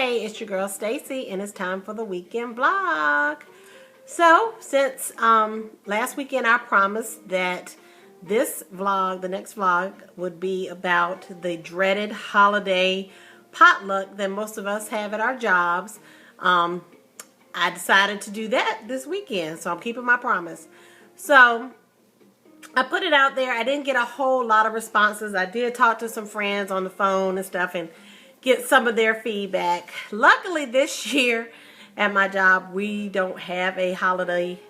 Hey, it's your girl Stacey, and it's time for the weekend vlog. So, since last weekend I promised that this vlog, the next vlog, would be about the dreaded holiday potluck that most of us have at our jobs, I decided to do that this weekend, so I'm keeping my promise. So, I put it out there. I didn't get a whole lot of responses. I did talk to some friends on the phone and stuff and get some of their feedback. Luckily this year at my job we don't have a holiday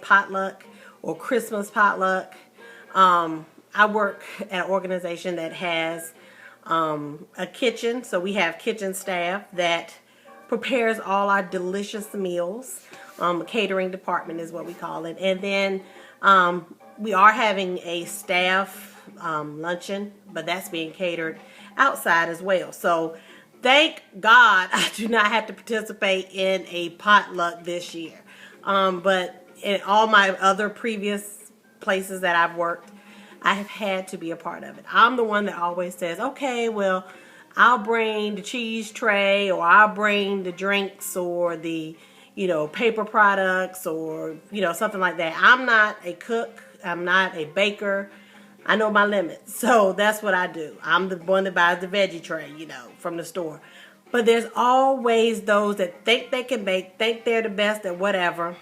potluck or Christmas potluck. I work at an organization that has a kitchen, so we have kitchen staff that prepares all our delicious meals. A catering department is what we call it. And then we are having a staff luncheon, but that's being catered outside as well. So thank God I do not have to participate in a potluck this year. But in all my other previous places that I've worked, I have had to be a part of it. I'm the one that always says, okay, well, I'll bring the cheese tray, or I'll bring the drinks, or the, paper products, or, something like that. I'm not a cook. I'm not a baker. I know my limits. So that's what I do. I'm the one that buys the veggie tray, from the store. But there's always those that think they can bake, think they're the best at whatever,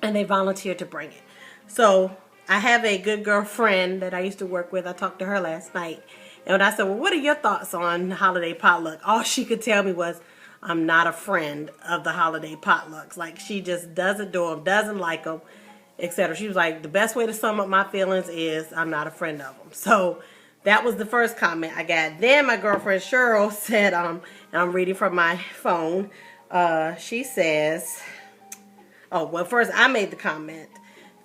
and they volunteer to bring it. So I have a good girlfriend that I used to work with. I talked to her last night. And when I said, well, what are your thoughts on holiday potluck? All she could tell me was, I'm not a friend of the holiday potlucks. Like, she just doesn't do them, doesn't like them, etc. She was like, the best way to sum up my feelings is I'm not a friend of them. So that was the first comment I got. Then my girlfriend Cheryl said, and I'm reading from my phone. She says, oh, well, first I made the comment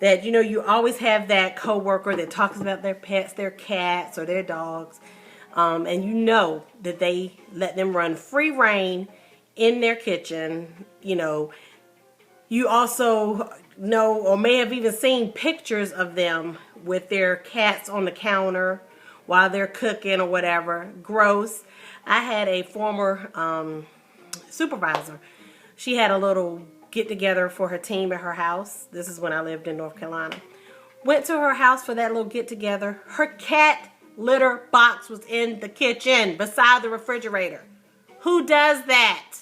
that, you always have that coworker that talks about their pets, their cats, or their dogs. And you know that they let them run free reign in their kitchen. You also know, or may have even seen pictures of them with their cats on the counter while they're cooking or whatever. Gross. I had a former supervisor. She had a little get together for her team at her house. This is when I lived in North Carolina. Went to her house for that little get together. Her cat litter box was in the kitchen beside the refrigerator. Who does that?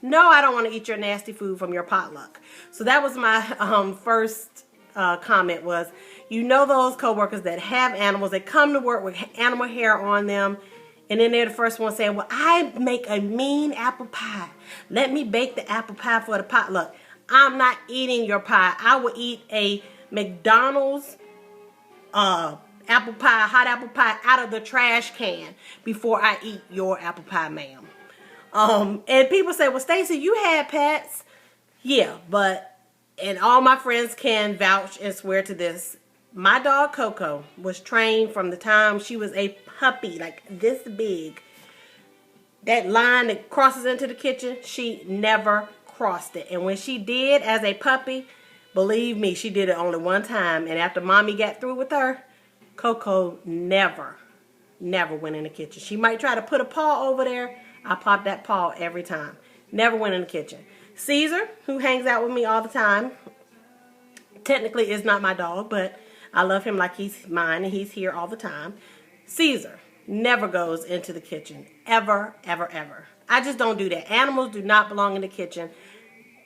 No, I don't want to eat your nasty food from your potluck. So that was my first comment was, those coworkers that have animals, they come to work with animal hair on them, and then they're the first one saying, well, I make a mean apple pie. Let me bake the apple pie for the potluck. I'm not eating your pie. I will eat a McDonald's apple pie, hot apple pie out of the trash can before I eat your apple pie, ma'am. And people say, well, Stacey, you had pets. Yeah, and all my friends can vouch and swear to this. My dog Coco was trained from the time she was a puppy, like this big. That line that crosses into the kitchen, she never crossed it. And when she did as a puppy, believe me, she did it only one time. And after mommy got through with her, Coco never went in the kitchen. She might try to put a paw over there. I pop that paw every time. Never went in the kitchen. Caesar, who hangs out with me all the time, technically is not my dog, but I love him like he's mine, and he's here all the time. Caesar never goes into the kitchen. Ever, ever, ever. I just don't do that. Animals do not belong in the kitchen.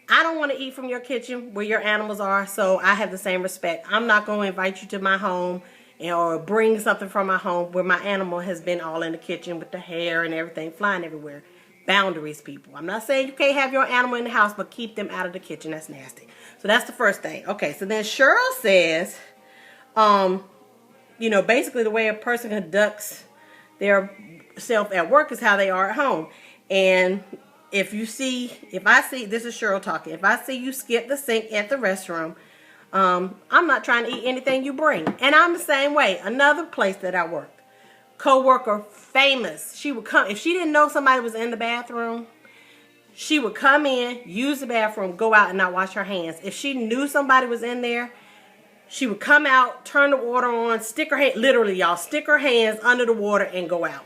I don't want to eat from your kitchen where your animals are, so I have the same respect. I'm not going to invite you to my home or bring something from my home where my animal has been all in the kitchen with the hair and everything flying everywhere. Boundaries, people. I'm not saying you can't have your animal in the house, but keep them out of the kitchen. That's nasty. So that's the first thing. Okay, so then Cheryl says, basically the way a person conducts their self at work is how they are at home. And if I see, this is Cheryl talking, if I see you skip the sink at the restroom, I'm not trying to eat anything you bring. And I'm the same way. Another place that I worked, co-worker, famous. She would come, if she didn't know somebody was in the bathroom, she would come in, use the bathroom, go out and not wash her hands. If she knew somebody was in there, she would come out, turn the water on, stick her hand, literally y'all, stick her hands under the water and go out.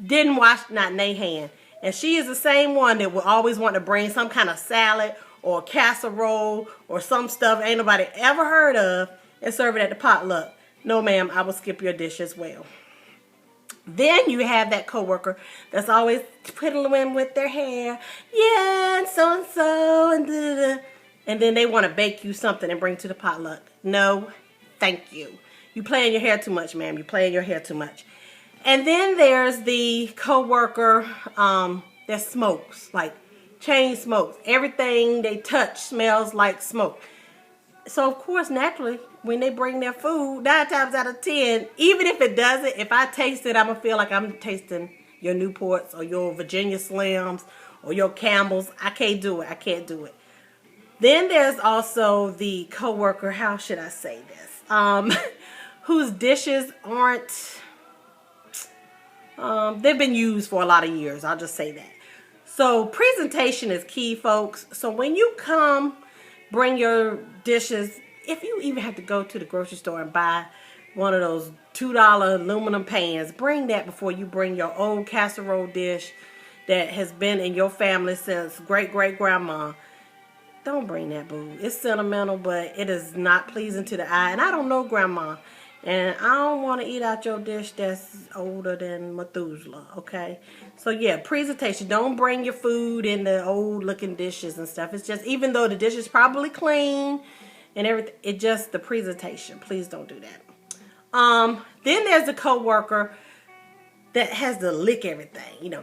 Didn't wash not a hand. And she is the same one that will always want to bring some kind of salad or casserole or some stuff ain't nobody ever heard of and serve it at the potluck. No, ma'am, I will skip your dish as well. Then you have that coworker that's always piddling with their hair. Yeah, and so, and da-da-da. And then they want to bake you something and bring to the potluck. No, thank you. You playing your hair too much, ma'am. You playing your hair too much. And then there's the coworker that smokes, like chain smokes. Everything they touch smells like smoke. So, of course, naturally, when they bring their food, 9 times out of 10, even if it doesn't, if I taste it, I'm going to feel like I'm tasting your Newports or your Virginia Slims or your Campbell's. I can't do it. I can't do it. Then there's also the coworker, how should I say this, whose dishes aren't, they've been used for a lot of years. I'll just say that. So presentation is key, folks. So when you come, bring your dishes. If you even have to go to the grocery store and buy one of those $2 aluminum pans, bring that before you bring your old casserole dish that has been in your family since great-great-grandma. Don't bring that, boo. It's sentimental, but it is not pleasing to the eye. And I don't know grandma. And I don't want to eat out your dish that's older than Methuselah, okay? So, yeah, presentation. Don't bring your food in the old-looking dishes and stuff. It's just, even though the dish is probably clean and everything, it just, the presentation. Please don't do that. Then there's a coworker that has to lick everything, you know.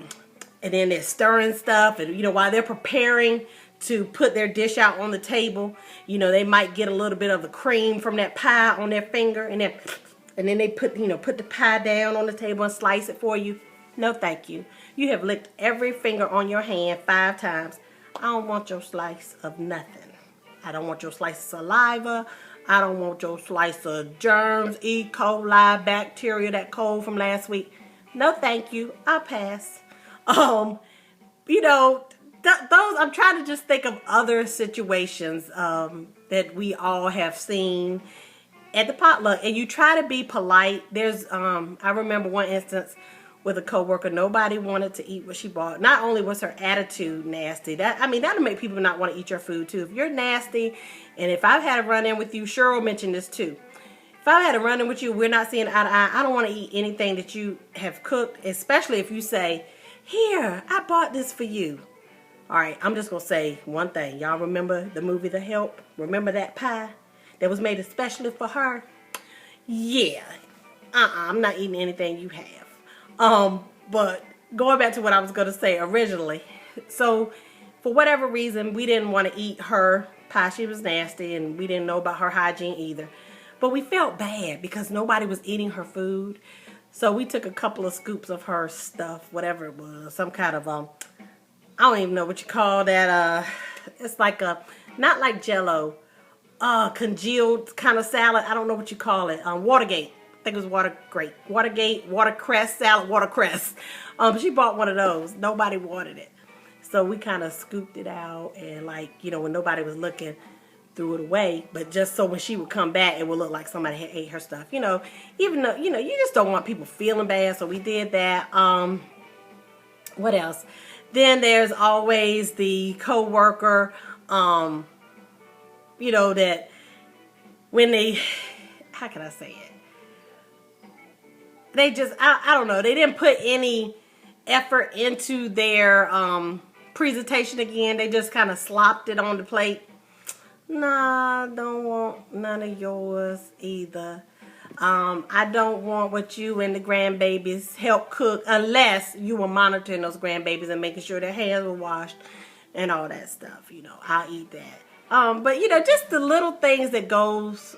And then they're stirring stuff. And, you know, while they're preparing to put their dish out on the table, you know, they might get a little bit of the cream from that pie on their finger, and then they put the pie down on the table and slice it for you. No, thank you. You have licked every finger on your hand 5 times. I don't want your slice of nothing. I don't want your slice of saliva. I don't want your slice of germs, E. coli, bacteria, that cold from last week. No, thank you. I'll pass. You know, those, I'm trying to just think of other situations that we all have seen at the potluck, and you try to be polite. There's I remember one instance with a coworker. Nobody wanted to eat what she bought. Not only was her attitude nasty, that'll make people not want to eat your food too. If you're nasty, and if I've had a run-in with you, Cheryl mentioned this too. If I've had a run-in with you, we're not seeing eye to eye, I don't want to eat anything that you have cooked, especially if you say, here, I bought this for you. All right, I'm just going to say one thing. Y'all remember the movie The Help? Remember that pie that was made especially for her? Yeah. I'm not eating anything you have. But going back to what I was going to say originally. So, for whatever reason, we didn't want to eat her pie. She was nasty, and we didn't know about her hygiene either. But we felt bad because nobody was eating her food. So, we took a couple of scoops of her stuff, whatever it was, some kind of I don't even know what you call that. It's like not like Jell-O, congealed kind of salad. I don't know what you call it. Watergate. I think it was Watergate, watercress salad, watercress. She bought one of those. Nobody wanted it. So we kind of scooped it out and, like, you know, when nobody was looking, threw it away. But just so when she would come back, it would look like somebody had ate her stuff. You know, even though, you know, you just don't want people feeling bad. So we did that. What else? Then there's always the coworker, you know, that when they, how can I say it? They just, I don't know, they didn't put any effort into their presentation again. They just kind of slopped it on the plate. Nah, don't want none of yours either. I don't want what you and the grandbabies help cook unless you were monitoring those grandbabies and making sure their hands were washed and all that stuff. You know, I'll eat that. But, you know, just the little things that goes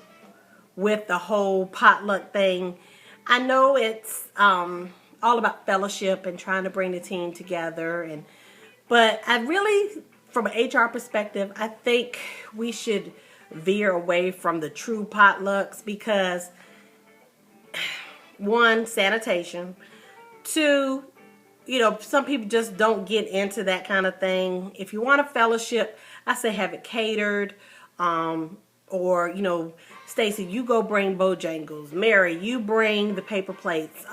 with the whole potluck thing. I know it's all about fellowship and trying to bring the team together. But I really, from an HR perspective, I think we should veer away from the true potlucks because 1, sanitation. 2, you know, some people just don't get into that kind of thing. If you want a fellowship, I say have it catered. Or, you know, Stacey, you go bring Bojangles. Mary, you bring the paper plates.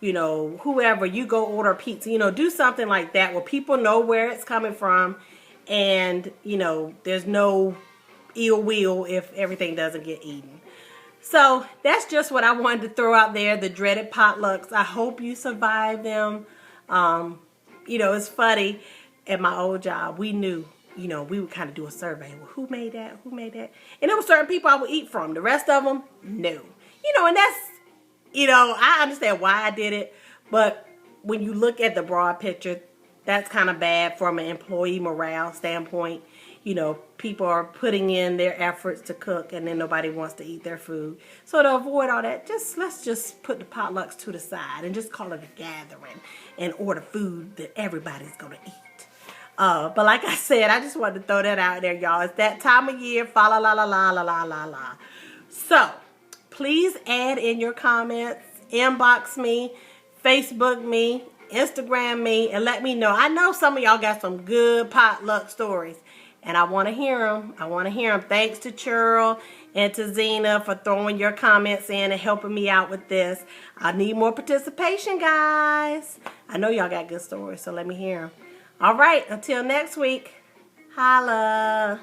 whoever, you go order pizza, do something like that where people know where it's coming from, and, there's no ill will if everything doesn't get eaten. So that's just what I wanted to throw out there, the dreaded potlucks. I hope you survive them. It's funny, at my old job, we knew, we would kind of do a survey. Well, who made that? Who made that? And there were certain people I would eat from. The rest of them, no. And that's, I understand why I did it. But when you look at the broad picture, that's kind of bad from an employee morale standpoint. People are putting in their efforts to cook, and then nobody wants to eat their food. So to avoid all that, let's just put the potlucks to the side and just call it a gathering and order food that everybody's going to eat. But like I said, I just wanted to throw that out there, y'all. It's that time of year. Fa la la la la la la la la. So please add in your comments, inbox me, Facebook me, Instagram me, and let me know. I know some of y'all got some good potluck stories, and I want to hear them. Thanks to Cheryl and to Zena for throwing your comments in and helping me out with this. I need more participation, guys. I know y'all got good stories, so let me hear them. All right, until next week, holla.